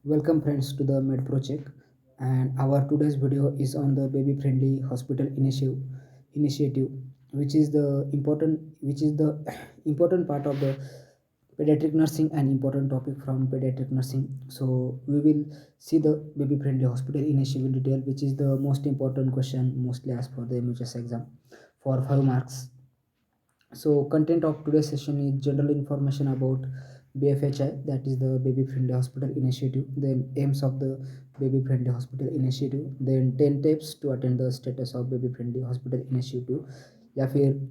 Welcome friends to the Med project, and our today's video is on the baby friendly hospital initiative, which is the important part of the pediatric nursing and important topic from pediatric nursing. So we will see the baby friendly hospital initiative in detail, which is the most important question mostly asked for the MHS exam for 5 marks. So content of today's session is general information about BFHI, that is the Baby Friendly Hospital Initiative, then aims of the Baby Friendly Hospital Initiative, then 10 tips to attend the status of Baby Friendly Hospital Initiative, या फिर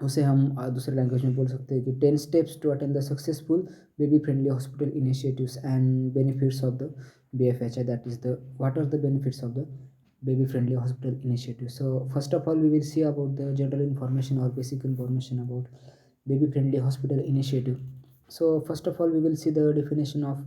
उसे हम दूसरे language में बोल सकते हैं कि 10 steps to attend the successful baby friendly hospital initiatives and benefits of the BFHI, that is the what are the benefits of the baby friendly hospital initiative. So first of all we will see about the general information or basic information about baby friendly hospital initiative. So first of all we will see the definition of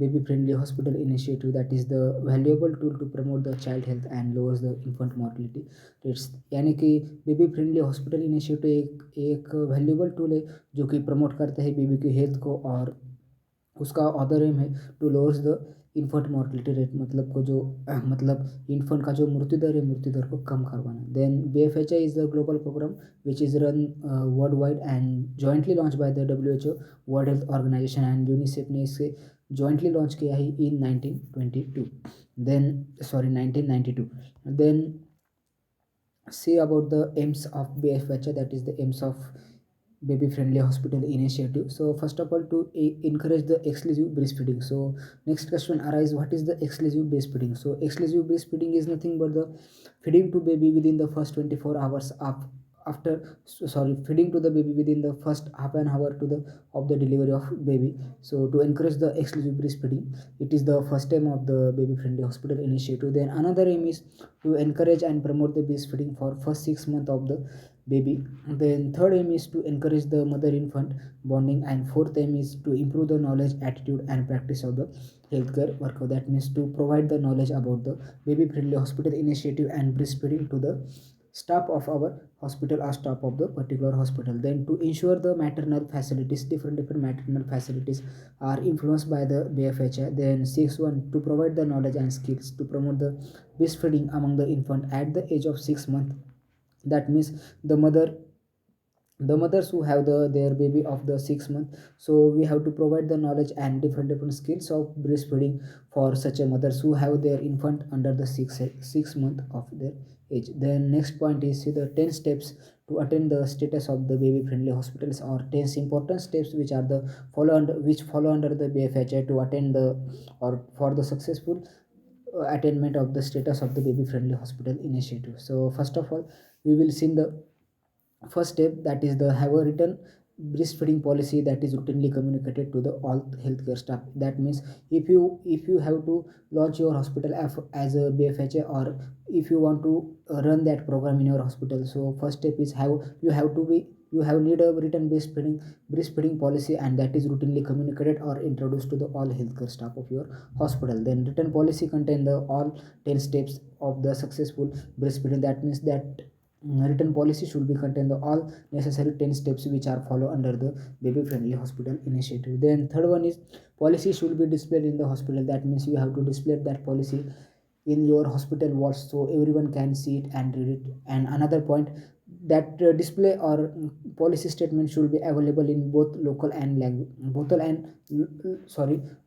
baby friendly hospital initiative, that is the valuable tool to promote the child health and lowers the infant mortality rates. यानी कि baby friendly hospital initiative एक valuable tool है जो कि promote करता है baby की health को, और उसका अदर एम है to lowers the infant mortality rate, मतलब को जो मतलब इन्फेंट का जो मृत्यु दर को कम करवाना. Then BFHI is the global programme which is run world wide and jointly launch by the WHO world health organisation, and UNICEF ने इसे जॉइंटली लॉन्च किया है in 1922, then sorry 1992. Then see about the aims of BFHI, that is the aims of baby friendly hospital initiative. So first of all, to encourage the exclusive breastfeeding. So next question arise, what is the exclusive breastfeeding? So exclusive breastfeeding is nothing but the feeding to baby within the first 24 hours of after sorry feeding to the baby within the first half an hour to the of the delivery of baby. So to encourage the exclusive breastfeeding, it is the first aim of the baby friendly hospital initiative. Then another aim is to encourage and promote the breastfeeding for first 6 months of the baby. Then third aim is to encourage the mother infant bonding, and fourth aim is to improve the knowledge, attitude and practice of the healthcare worker, that means to provide the knowledge about the baby friendly hospital initiative and breastfeeding to the staff of our hospital or staff of the particular hospital. Then to ensure the maternal facilities, different maternal facilities are influenced by the BFHI. Then 6.1, to provide the knowledge and skills to promote the breastfeeding among the infant at the age of 6 months. That means the mothers who have their baby of the 6 month, so we have to provide the knowledge and different skills of breastfeeding for such a mothers who have their infant under the 6 month of their age. Then next point is see the 10 steps to attain the status of the baby friendly hospitals, or 10 important steps which are the follow under the BFHI to attain the or for the successful attainment of the status of the baby friendly hospital initiative. So first of all we will see the first step, that is the have a written breastfeeding policy that is routinely communicated to the all healthcare staff. That means if you have to launch your hospital as a BFHA, or if you want to run that program in your hospital, so first step is have you have to be you have need a written breastfeeding policy, and that is routinely communicated or introduced to the all healthcare staff of your hospital. Then written policy contain the all 10 steps of the successful breastfeeding. That means that written policy should be contain the all necessary 10 steps which are follow under the baby friendly hospital initiative. Then third one is policy should be displayed in the hospital. That means you have to display that policy in your hospital walls so everyone can see it and read it. And another point, that display or policy statement should be available in both local and language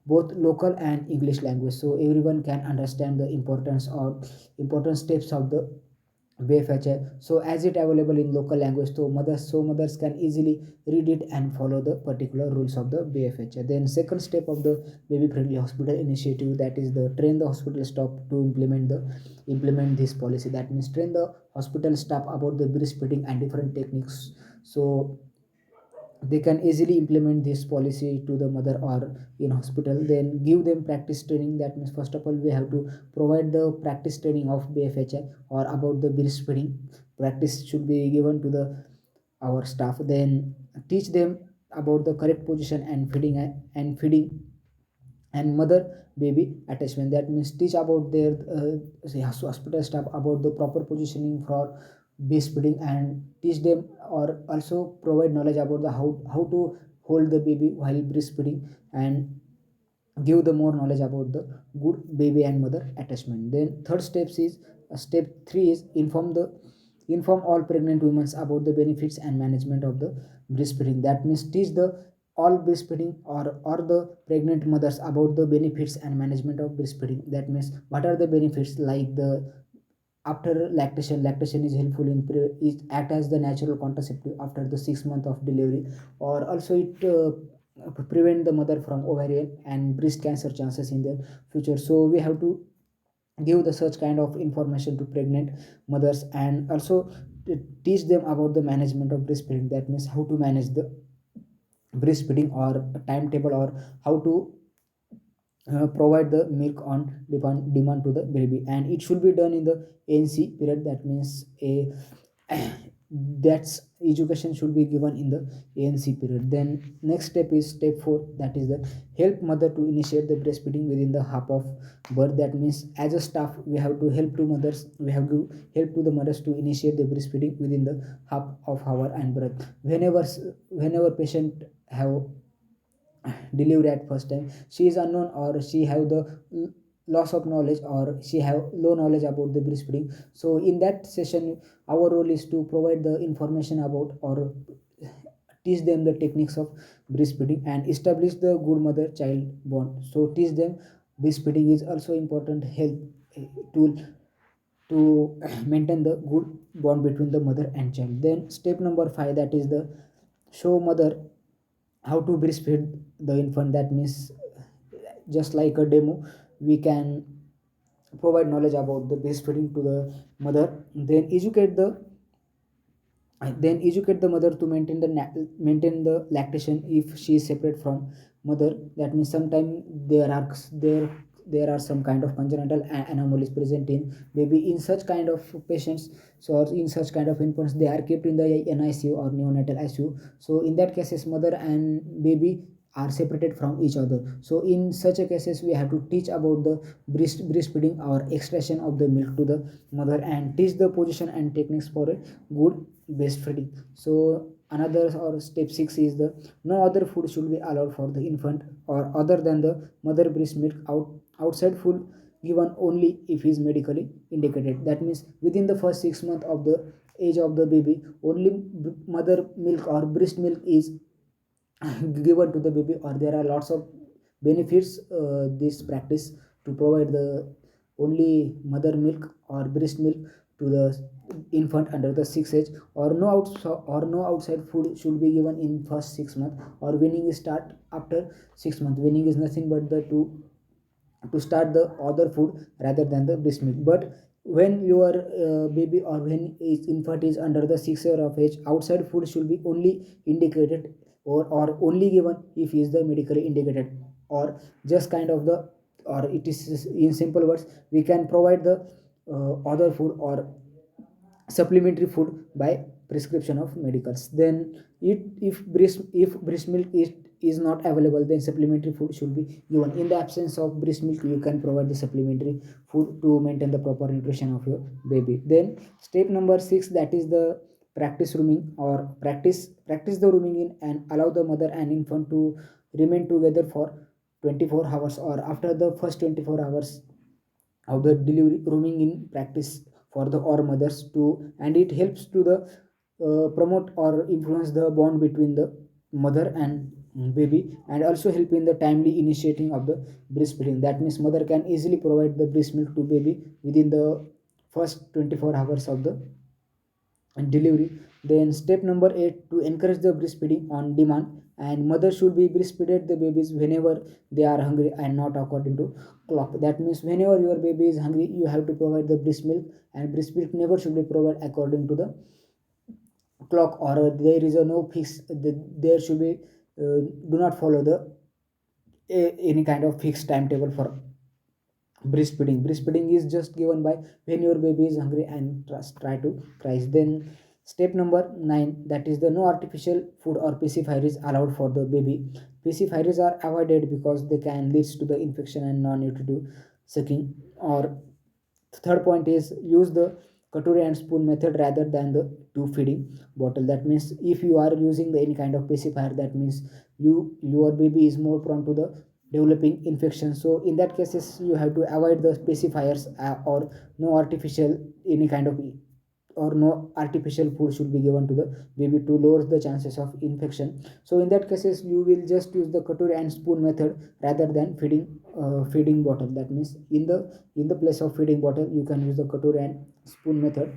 both local and English language, so everyone can understand the importance or important steps of the BFHI. So as it available in local language, so mothers can easily read it and follow the particular rules of the BFHI. Then second step of the baby friendly hospital initiative, that is the train the hospital staff to implement this policy. That means train the hospital staff about the breastfeeding and different techniques, so they can easily implement this policy to the mother or in hospital. Then give them practice training. That means first of all we have to provide the practice training of BFHI or about the breastfeeding. Practice should be given to the our staff. Then teach them about the correct position and feeding and mother baby attachment. That means teach about their hospital staff about the proper positioning for breastfeeding, and teach them or also provide knowledge about the how to hold the baby while breastfeeding, and give the more knowledge about the good baby and mother attachment. Then third steps is step 3 is inform all pregnant women about the benefits and management of the breastfeeding. That means teach the all breastfeeding or the pregnant mothers about the benefits and management of breastfeeding. That means what are the benefits, like the after lactation is helpful in it act as the natural contraceptive after the 6 month of delivery, or also it prevent the mother from ovarian and breast cancer chances in the future. So we have to give the such kind of information to pregnant mothers, and also teach them about the management of breastfeeding. That means how to manage the breastfeeding or timetable, or how to provide the milk on demand to the baby, and it should be done in the ANC period. That means a that's education should be given in the ANC period. Then next step is step 4, that is the help mother to initiate the breastfeeding within the half of birth. That means as a staff we have to help to mothers, we have to help to the mothers to initiate the breastfeeding within the half of hour and birth. Whenever patient have delivery at first time, she is unknown or she have the loss of knowledge, or she have low knowledge about the breastfeeding. So in that session our role is to provide the information about, or teach them the techniques of breastfeeding and establish the good mother child bond. So teach them breastfeeding is also important help tool to maintain the good bond between the mother and child. Then step number 5, that is the show mother how to breastfeed the infant. That means just like a demo, we can provide knowledge about the breastfeeding to the mother. Then educate the mother to maintain the lactation if she is separate from mother. That means sometimes there are some kind of congenital anomalies present in baby. In such kind of patients, so in such kind of infants, they are kept in the NICU or neonatal ICU. So in that cases mother and baby are separated from each other. So in such a cases we have to teach about the breastfeeding or extraction of the milk to the mother, and teach the position and techniques for a good breastfeeding. So another or step 6 is the no other food should be allowed for the infant or other than the mother breast milk. Outside food given only if is medically indicated. That means within the first 6 months of the age of the baby, only mother milk or breast milk is given to the baby, or there are lots of benefits this practice to provide the only mother milk or breast milk to the infant under the 6 age, or no outside food should be given in first 6 months, or weaning is start after 6 months. Weaning is nothing but the to start the other food rather than the breast milk. But when your baby or when is infant is under the 6 year of age, outside food should be only indicated, or only given if is the medically indicated, or just kind of the, or it is in simple words we can provide the other food or supplementary food by prescription of medicals. Then if breast milk is not available, then supplementary food should be given. In the absence of breast milk, you can provide the supplementary food to maintain the proper nutrition of your baby. Then step number 6, that is the practice rooming, or practice the rooming in and allow the mother and infant to remain together for 24 hours, or after the first 24 hours of the delivery, rooming in practice for the or mothers too, and it helps to the promote or influence the bond between the mother and baby, and also help in the timely initiating of the breastfeeding. That means mother can easily provide the breast milk to baby within the first 24 hours of the and delivery. Then step number 8, to encourage the breastfeeding on demand, and mother should be breastfeeded the babies whenever they are hungry and not according to clock. That means whenever your baby is hungry, you have to provide the breast milk, and breast milk never should be provided according to the clock, or there is a no fix. There should be do not follow the any kind of fixed timetable for breastfeeding is just given by when your baby is hungry and try to cry. Then step number 9, that is the no artificial food or pesticides allowed for the baby. Pesticides are avoided because they can lead to the infection and non-nutritive sucking. Or third point is use the katuri and spoon method rather than the two feeding bottle. That means if you are using the any kind of pacifier, that means your baby is more prone to the developing infection. So in that cases you have to avoid the specifiers, or no artificial any kind of or no artificial food should be given to the baby to lower the chances of infection. So in that cases you will just use the cutlery and spoon method rather than feeding bottle. That means in the place of feeding bottle you can use the cutlery and spoon method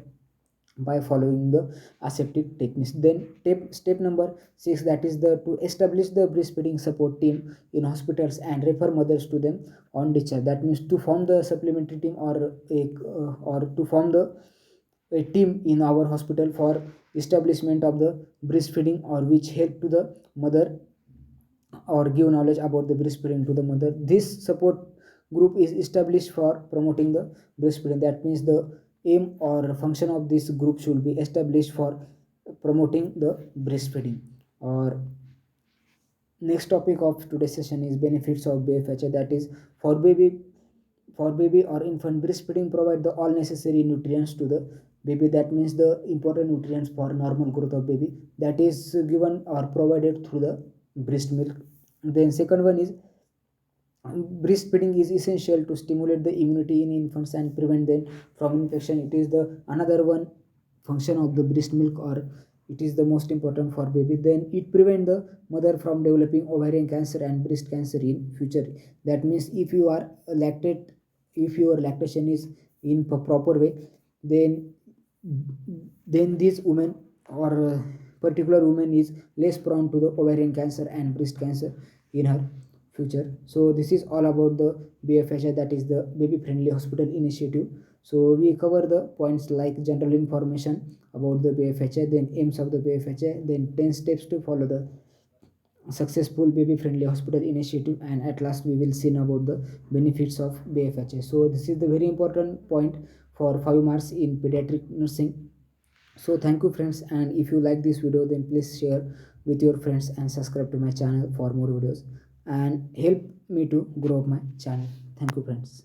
by following the aseptic techniques. Then step number 6, that is the to establish the breastfeeding support team in hospitals and refer mothers to them on discharge. That means to form the supplementary team, or to form the a team in our hospital for establishment of the breastfeeding, or which help to the mother or give knowledge about the breastfeeding to the mother. This support group is established for promoting the breastfeeding. That means the aim or function of this group should be established for promoting the breastfeeding. Or next topic of today's session is benefits of BFHA. That is for baby or infant, breastfeeding provide the all necessary nutrients to the baby. That means the important nutrients for normal growth of baby, that is given or provided through the breast milk. Then second one is breastfeeding is essential to stimulate the immunity in infants and prevent them from infection. It is the another one function of the breast milk, or it is the most important for baby. Then it prevent the mother from developing ovarian cancer and breast cancer in future. That means if you are lactate, if your lactation is in proper way, then this woman or particular woman is less prone to the ovarian cancer and breast cancer in her future. So this is all about the BFHI, that is the baby friendly hospital initiative. So we cover the points like general information about the BFHI, then aims of the BFHI, then 10 steps to follow the successful baby friendly hospital initiative, and at last we will see about the benefits of BFHI. So this is the very important point for 5 marks in pediatric nursing. So thank you friends, and if you like this video then please share with your friends and subscribe to my channel for more videos and help me to grow my channel. Thank you friends.